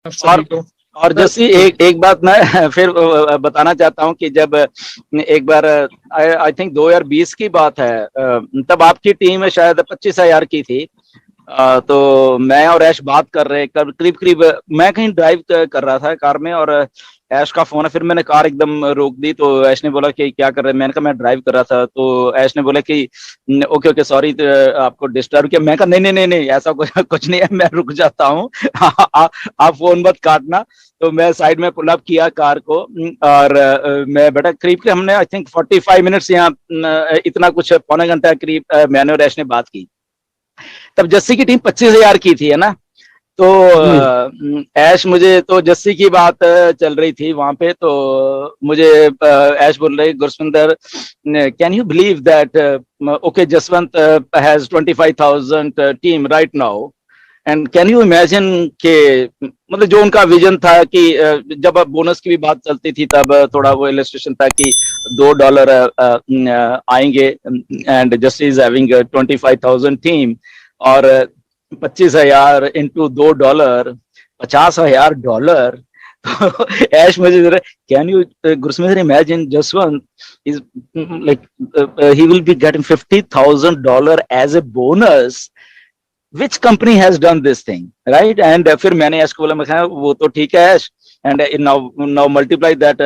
सभी और को। और सर जैसी एक बात मैं फिर बताना चाहता हूँ कि जब एक बार आई थिंक 2020 की बात है, तब आपकी टीम शायद 25,000 की थी। तो मैं और ऐश बात कर रहे करीब करीब, मैं कहीं ड्राइव कर रहा था कार में, और ऐश का फोन है। फिर मैंने कार एकदम रोक दी, तो ऐश ने बोला कि क्या कर रहे हैं। मैंने कहा मैं ड्राइव कर रहा था। तो ऐश ने बोला कि ओके ओके सॉरी, आपको डिस्टर्ब किया। मैं कहा नहीं नहीं नहीं नहीं, ऐसा कुछ कुछ नहीं है, मैं रुक जाता हूँ। आप फोन मत काटना। तो मैं साइड में पुल अप किया कार को, और मैं बेटा करीब के हमने आई थिंक 45 मिनट्स यहाँ, इतना कुछ पौने घंटा करीब मैंने और ऐश ने बात की। तब जस्सी की टीम 25,000 की थी, है ना। तो जी। ऐश, मुझे तो जस्सी की बात चल रही थी वहां पे। तो मुझे ऐश बोल रही, Gurswinder, can you believe that okay Jaswant has 25,000 team right now, and can you imagine के, मतलब जो उनका विजन था कि जब बोनस की भी बात चलती थी, तब थोड़ा वो इलस्ट्रेशन था कि $2 आएंगे, and justice is having 25,000 team, और 25,000 इंटू $2, $50,000। तो ऐश मुझे, can you Gursmit imagine Jaswant is like he will be getting $50,000 as a bonus, which company has done this thing, right? And फिर मैंने ऐश को बोला, मैं कहा वो तो ठीक है ऐश, and now multiply that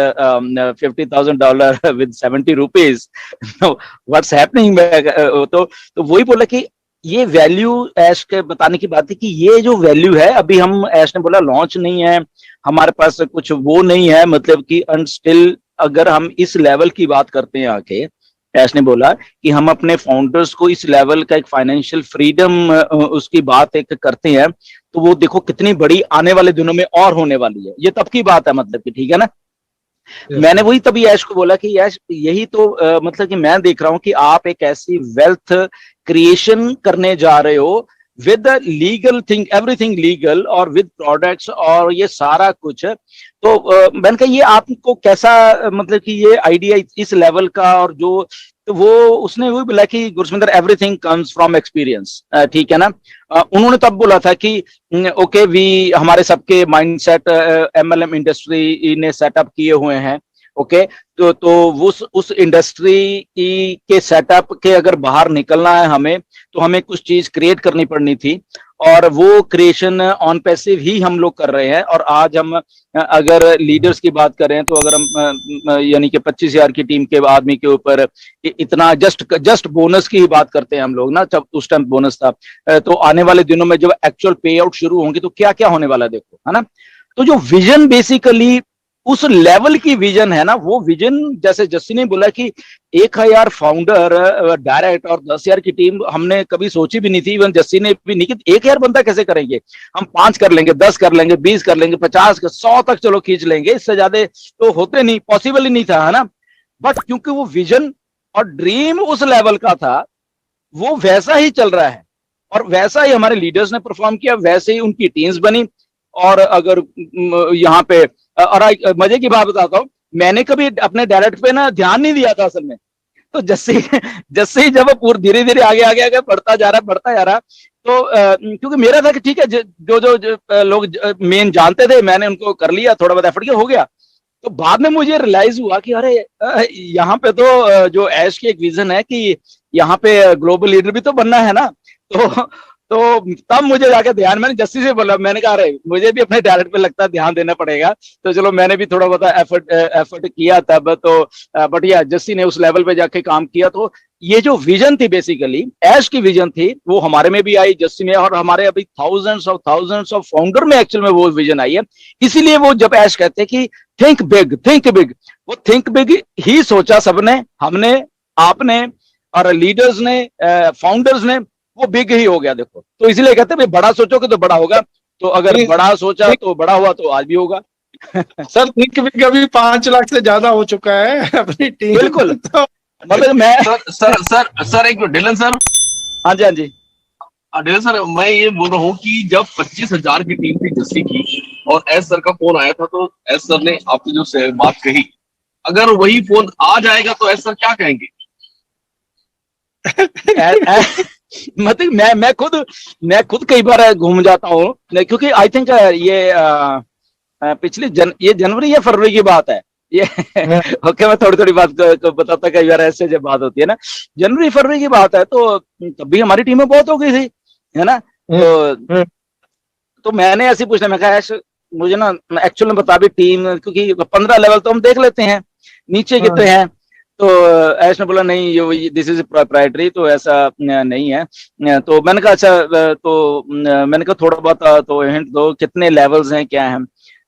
$50,000 with 70 rupees. Now what's happening? तो वही बोला कि ये वैल्यू, ऐश के बताने की बात है कि ये जो वैल्यू है, अभी हम, ऐश ने बोला लॉन्च नहीं है, हमारे पास कुछ वो नहीं है, मतलब कि स्टिल अगर हम इस लेवल की बात करते हैं आके, ऐश ने बोला कि हम अपने फाउंडर्स को इस लेवल का एक फाइनेंशियल फ्रीडम उसकी बात एक करते हैं, तो वो देखो कितनी बड़ी आने वाले दिनों में और होने वाली है। ये तब की बात है, मतलब कि ठीक है ना। यस मैंने सर। वही तभी ऐश को बोला कि ऐश, यही तो मतलब कि मैं देख रहा हूं कि आप एक ऐसी वेल्थ क्रिएशन करने जा रहे हो with legal thing, everything legal, और विद प्रोडक्ट्स और ये सारा कुछ। तो मैंने कहा ये आपको कैसा, मतलब कि ये आइडिया इस लेवल का, और जो, तो वो उसने वही बोला कि गुरसविंदर, एवरीथिंग कम्स फ्रॉम एक्सपीरियंस, ठीक है ना। उन्होंने तब बोला था कि ओके वी, हमारे सबके माइंडसेट एमएलएम इंडस्ट्री ने सेटअप किए हुए हैं। ओके, तो उस इंडस्ट्री के सेटअप के अगर बाहर निकलना है हमें, तो हमें कुछ चीज क्रिएट करनी पड़नी थी, और वो क्रिएशन ऑन पैसिव ही हम लोग कर रहे हैं। और आज हम अगर लीडर्स की बात करें, तो अगर हम यानी कि 25,000 की टीम के आदमी के ऊपर इतना जस्ट बोनस की ही बात करते हैं हम लोग ना, जब उस टाइम बोनस था। तो आने वाले दिनों में जब एक्चुअल पे आउट शुरू होंगे, तो क्या क्या होने वाला है देखो, है ना। तो जो विजन बेसिकली उस लेवल की विजन है ना, वो विजन, जैसे जस्सी ने बोला कि 1,000 फाउंडर डायरेक्ट और 10,000 की टीम हमने कभी सोची भी नहीं थी, इवन जस्सी ने भी नहीं कि 1,000 बंदा कैसे करेंगे। हम 5 कर लेंगे, 10 कर लेंगे, 20 कर लेंगे, 50, 100 तक चलो खींच लेंगे, इससे ज्यादा तो होते नहीं, पॉसिबल ही नहीं था, है ना। बट क्योंकि वो विजन और ड्रीम उस लेवल का था, वो वैसा ही चल रहा है, और वैसा ही हमारे लीडर्स ने परफॉर्म किया, वैसे ही उनकी टीम्स बनी। और अगर यहाँ पे, और मजे की बात बताता हूँ, मैंने कभी अपने डायरेक्ट पे ना ध्यान नहीं दिया था असल में। तो जैसे जैसे ही जब पूरा धीरे धीरे आगे आगे आगे बढ़ता जा रहा है, बढ़ता जा रहा, तो क्योंकि मेरा था कि ठीक है, जो लोग मेन जानते थे, मैंने उनको कर लिया, थोड़ा बहुत एफर्ट किया, हो गया। तो बाद में मुझे रियलाइज हुआ कि अरे यहाँ पे तो जो ऐश की एक विजन है कि यहाँ पे ग्लोबल लीडर भी तो बनना है ना। तो तब मुझे जाकर ध्यान, मैंने जस्सी से बोला, मैंने कहा अरे मुझे भी अपने टैलेंट पे लगता है ध्यान देना पड़ेगा। तो चलो मैंने भी थोड़ा बहुत एफर्ट किया तब तो, बट या जस्सी ने उस लेवल पे जाके काम किया। तो ये जो विजन थी बेसिकली, ऐश की विजन थी, वो हमारे में भी आई, जस्सी में, और हमारे अभी थाउजेंड्स ऑफ फाउंडर में एक्चुअल में वो विजन आई है। इसीलिए वो जब ऐश कहते हैं कि थिंक बिग, थिंक बिग, वो थिंक बिग ही सोचा सबने, हमने, आपने, और लीडर्स ने, फाउंडर्स ने, वो बिग ही हो गया देखो। तो इसलिए कहते हैं बड़ा सोचोगे तो बड़ा होगा। तो अगर नहीं, बड़ा सोचा नहीं, तो बड़ा हुआ, तो आज भी होगा। सर थिंक बिग अभी 5 लाख से ज्यादा हो चुका है अपनी टीम बिल्कुल, तो। मतलब मैं, सर एक मिनट डिलन सर। हाँ जी हाँ जी। डिलन सर, मैं ये बोल रहा हूँ कि जब 25,000 की टीम थी जस्सी की, और एस सर का फोन आया था, तो एस सर ने आपकी जो बात कही, अगर वही फोन आ जाएगा तो एस सर क्या कहेंगे? मतलब मैं खुद कई बार घूम जाता हूँ, क्योंकि आई थिंक ये पिछली ये जनवरी या फरवरी की बात है ये। ओके, मैं थोड़ी थोड़ी बात को बताता, कई बार ऐसे जब बात होती है ना, जनवरी फरवरी की बात है, तो तब भी हमारी टीमें बहुत हो गई थी, है ना। तो मैंने ऐसे पूछना, मैं कहा मुझे ना एक्चुअल में बता भी टीम, क्योंकि 15 लेवल तो हम देख लेते हैं नीचे कितने हैं। तो ऐश ने बोला नहीं, ये दिस इज प्रोप्राइटरी, तो ऐसा नहीं है। तो मैंने कहा अच्छा, तो मैंने कहा थोड़ा बहुत तो हिंट दो, कितने लेवल्स हैं, क्या है।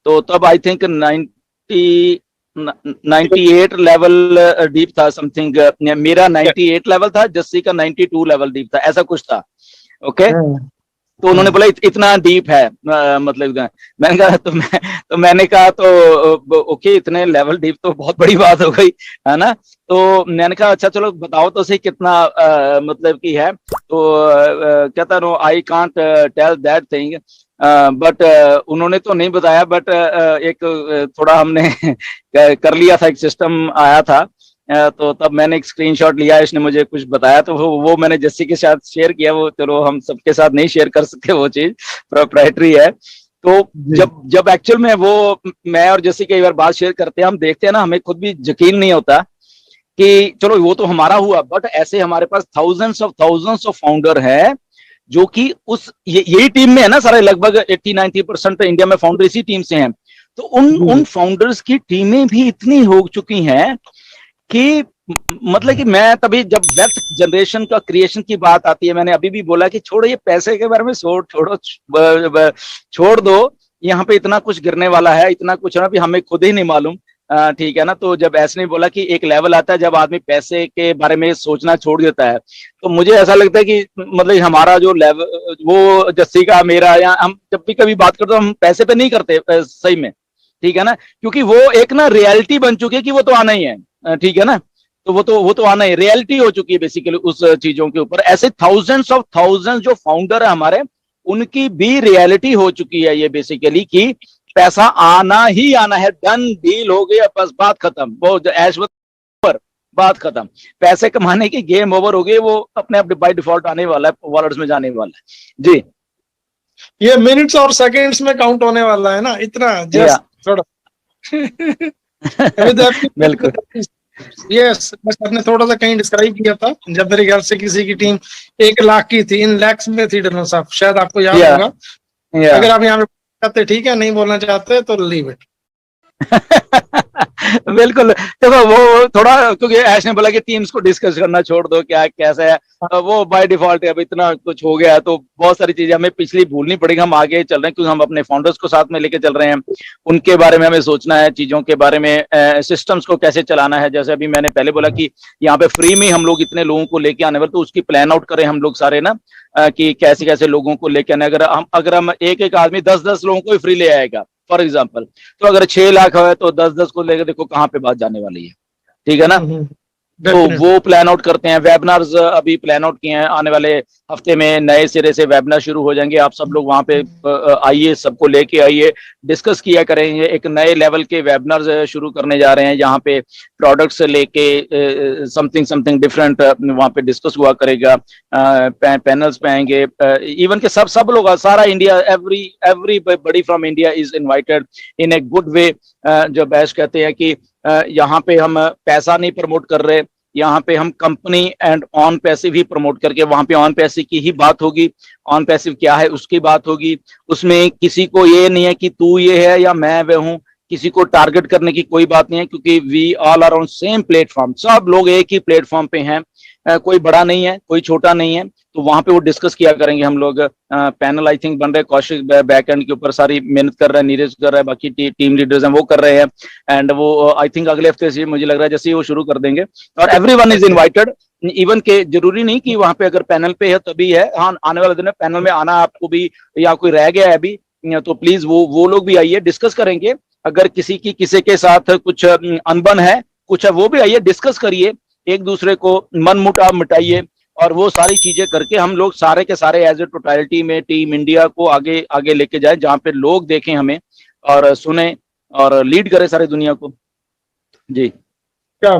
तो तब आई थिंक 98 लेवल डीप था समथिंग, मेरा 98 लेवल था, जस्सी का 92 लेवल डीप था, ऐसा कुछ था। ओके, तो उन्होंने बोला इतना डीप है, मतलब मैंने कहा, मैंने कहा तो ओके, इतने लेवल डीप तो बहुत बड़ी बात हो गई, है ना। तो मैंने कहा अच्छा चलो बताओ तो सही कितना मतलब की है। तो कहता no I can't tell that thing, but उन्होंने तो नहीं बताया, बट एक थोड़ा हमने कर लिया था, एक सिस्टम आया था। तो तब मैंने एक स्क्रीनशॉट लिया, इसने मुझे कुछ बताया, तो वो मैंने जस्सी के साथ शेयर किया। वो चलो हम सबके साथ नहीं शेयर कर सकते, वो चीज प्रोप्राइटरी है। तो जब एक्चुअल में वो मैं और जस्सी कई बार बात शेयर करते हैं, हम देखते हैं ना, हमें खुद भी यकीन नहीं होता कि चलो वो तो हमारा हुआ, बट ऐसे हमारे पास थाउजेंड्स ऑफ फाउंडर है जो कि उस यही टीम में है ना, सारे लगभग 80-90% इंडिया में फाउंडर इसी टीम से हैं। तो उन फाउंडर्स की टीमें भी इतनी हो चुकी हैं कि मतलब कि मैं तभी जब वेल्थ जनरेशन का क्रिएशन की बात आती है, मैंने अभी भी बोला कि छोड़ो ये पैसे के बारे में, छोड़ दो, यहाँ पे इतना कुछ गिरने वाला है, इतना कुछ ना भी हमें खुद ही नहीं मालूम, ठीक है ना। तो जब ऐसे नहीं बोला कि एक लेवल आता है जब आदमी पैसे के बारे में सोचना छोड़ देता है, तो मुझे ऐसा लगता है कि मतलब हमारा जो लेवल, वो जस्सी का मेरा, या हम जब भी कभी बात करते हैं हम पैसे पे नहीं करते सही में, ठीक है ना, क्योंकि वो एक ना रियलिटी बन चुकी है कि वो तो आना ही है, ठीक है ना। तो वो तो आना ही रियलिटी हो चुकी है बेसिकली उस चीजों के ऊपर। ऐसे थाउजेंड्स जो फाउंडर है हमारे, उनकी भी रियलिटी हो चुकी है ये बेसिकली, कि पैसा आना ही आना है, डन डील हो गया, बस बात खत्म, वो ऐश्वर्य पर बात खत्म, पैसे कमाने की गेम ओवर हो गई, वो अपने आप बाय डिफॉल्ट आने वाला है, वॉलेट्स में जाने वाला है जी। ये मिनट्स और सेकंड्स में काउंट होने वाला है ना, इतना जस्ट थोड़ा बिल्कुल। यस, बस आपने थोड़ा सा कहीं डिस्क्राइब किया था, जब मेरे ख्याल से किसी की टीम 1 लाख की थी, इन लैक्स में थी डरना साहब, शायद आपको याद होगा। अगर आप यहाँ पे चाहते ठीक है, नहीं बोलना चाहते तो लीव इट। बिल्कुल, देखो वो थोड़ा, क्योंकि ऐश ने बोला कि टीम्स को डिस्कस करना छोड़ दो, क्या कैसा है, वो बाय डिफॉल्ट है, अब इतना कुछ हो गया है तो बहुत सारी चीजें हमें पिछली भूलनी पड़ेगी, हम आगे चल रहे हैं क्योंकि हम अपने फाउंडर्स को साथ में लेके चल रहे हैं, उनके बारे में हमें सोचना है, चीजों के बारे में, सिस्टम्स को कैसे चलाना है। जैसे अभी मैंने पहले बोला कि यहाँ पे फ्री में हम लोग इतने लोगों को लेके आने वाले, तो उसकी प्लान आउट करें हम लोग सारे ना, कि कैसे कैसे लोगों को लेके आने। अगर हम एक आदमी 10-10 लोगों को ही फ्री ले आएगा फॉर एग्जाम्पल, तो अगर 6 लाख है तो 10-10 को लेकर देखो कहाँ पे बात जाने वाली है, ठीक है ना। तो वो प्लान आउट करते हैं। वेबिनार्स अभी प्लान आउट किए हैं, आने वाले हफ्ते में नए सिरे से वेबिनार शुरू हो जाएंगे, आप सब लोग वहां पे आइए, सबको लेके आइए, डिस्कस किया करेंगे। एक नए लेवल के वेबिनार्स शुरू करने जा रहे हैं, यहाँ पे प्रोडक्ट्स लेके समथिंग डिफरेंट वहां पे डिस्कस हुआ करेगा, पैनल्स पे आएंगे, इवन के सब लोग, सारा India, everybody from India is invited in a good way. जो बैश कहते हैं कि यहाँ पे हम पैसा नहीं प्रमोट कर रहे, यहाँ पे हम company and on passive he promote करके, वहां पे ऑन पैसिव की ही बात होगी, ऑन पैसिव क्या है उसकी बात होगी। उसमें किसी को ये नहीं है कि तू ये है या मैं वह हूँ, किसी को टारगेट करने की कोई बात नहीं है, क्योंकि we all are on same platform, सब लोग एक ही प्लेटफॉर्म पे हैं, कोई बड़ा नहीं है, कोई छोटा नहीं है। तो वहां पे वो डिस्कस किया करेंगे हम लोग। पैनल आई थिंक बन रहे, कौशिक बैक एंड के ऊपर सारी मेहनत कर रहा है, नीरज कर रहा है, बाकी टीम लीडर्स हैं वो कर रहे हैं, एंड वो आई थिंक अगले हफ्ते से मुझे लग रहा है जैसे ही वो शुरू कर देंगे, और एवरीवन इज इनवाइटेड। इवन के जरूरी नहीं कि वहां पे अगर पैनल पे है तभी है, हाँ आने वाले दिन में पैनल में आना आपको भी, या कोई रह गया है अभी तो प्लीज वो लोग भी आइए, डिस्कस करेंगे। अगर किसी के साथ कुछ अनबन है, कुछ है, वो भी आइए, डिस्कस करिए, एक दूसरे को मन मुटाव मिटाइए, और वो सारी चीजें करके हम लोग सारे के सारे एज ए टोटलिटी में टीम इंडिया को आगे आगे लेके जाए, जहां पे लोग देखें हमें और सुने और लीड करें सारी दुनिया को जी। क्या